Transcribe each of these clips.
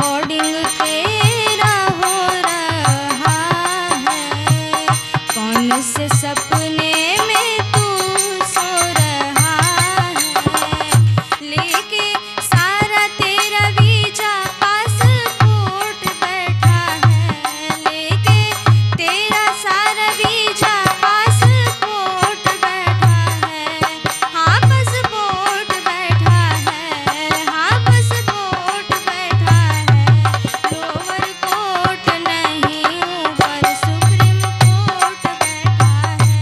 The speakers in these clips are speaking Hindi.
रिकॉर्डिंग तेरा हो रहा है। कौन से सपने में तू सो रहा है। लेके सारा तेरा वीजा पासपोर्ट बैठा है। लेके तेरा सारा वीजा पासपोर्ट बैठा है। हाँ पासपोर्ट बैठा है। हाँ पासपोर्ट बैठा है। लोअर कोर्ट नहीं ऊपर सुप्रीम कोर्ट बैठा है।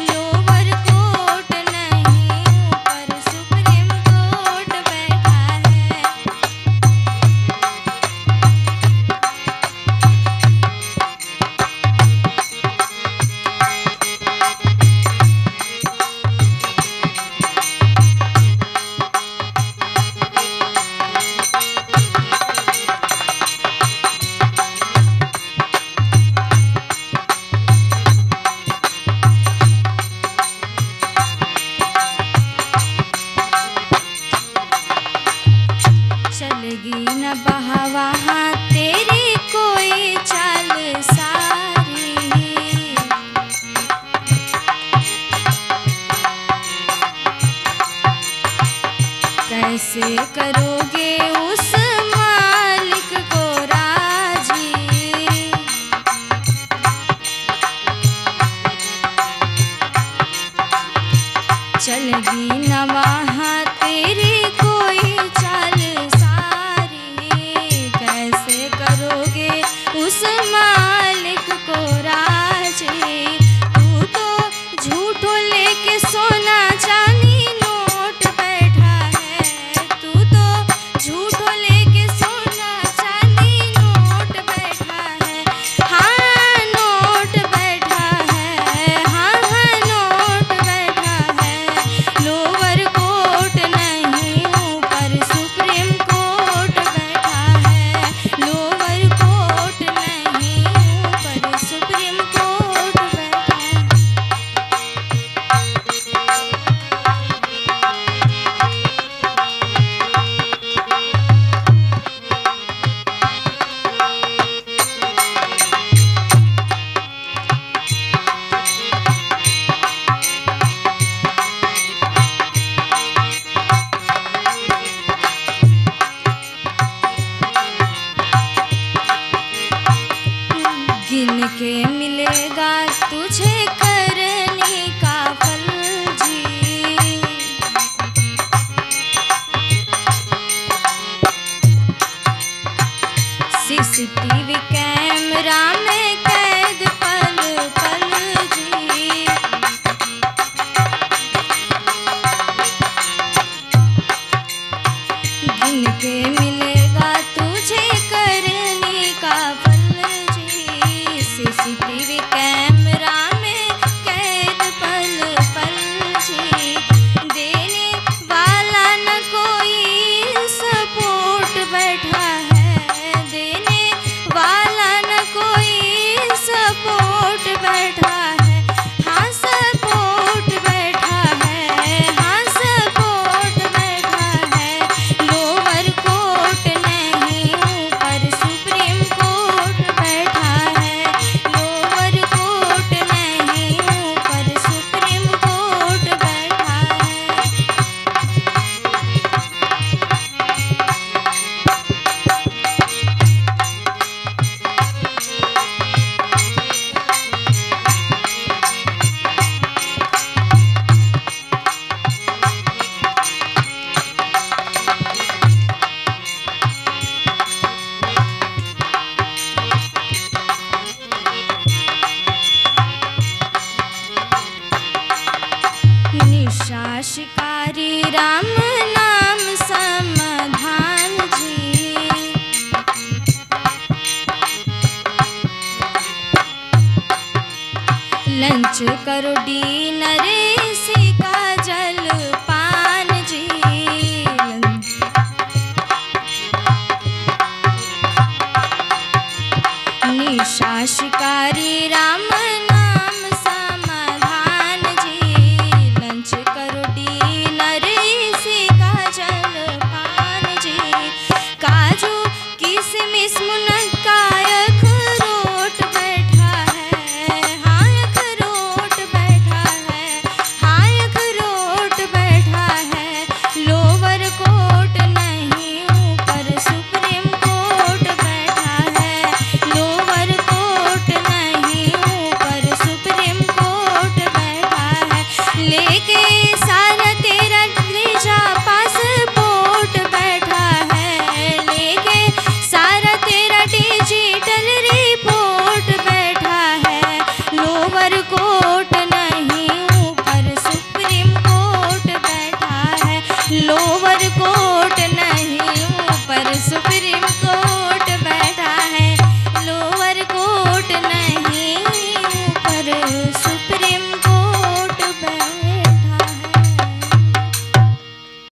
लोअर कोर्ट नहीं ऊपर सुप्रीम कोर्ट बैठा है। चलेगी न बहावा तेरी कोई चाल सारी। कैसे करोगे उस मालिक को राजी। चलेगी न वहाँ तेरी कोई चाल सारी। कैसे करोगे उस मालिक को राजी। तू तो झूठों लेके सोना चांदी नोट बैठा है। तू तो झूठों लेके सोना चांदी नोट बैठा है। हाँ नोट बैठा है। हाँ हाँ नोट बैठा है। लोअर कोर्ट नहीं ऊपर सुप्रीम कोर्ट बैठा है। लोअर कोर्ट नहीं ऊपर सुप्रीम कोर्ट बैठा है। गिन के मिलेगा तुझे करने का फल जी। सीसीटीवी कैमरा में कैद पल पल जी। गिन के मिलेगा तुझे करने का फल जी। सीसीटीवी कैमरा में कैद पल पल जी। देने वाला न कोई सपोर्ट बैठा है। देने वाला न कोई सपोर्ट बैठा है। हाँ सपोर्ट बैठा है। हाँ सपोर्ट बैठा है। लोअर कोर्ट नहीं ऊपर सुप्रीम कोर्ट बैठा है। लोअर कोर्ट नहीं ऊपर सुप्रीम कोर्ट बैठा है। निशा शिकारी राम नाम समाधान जी। लंच करो डिनर इसी का जलपान जी। निशा शिकारी राम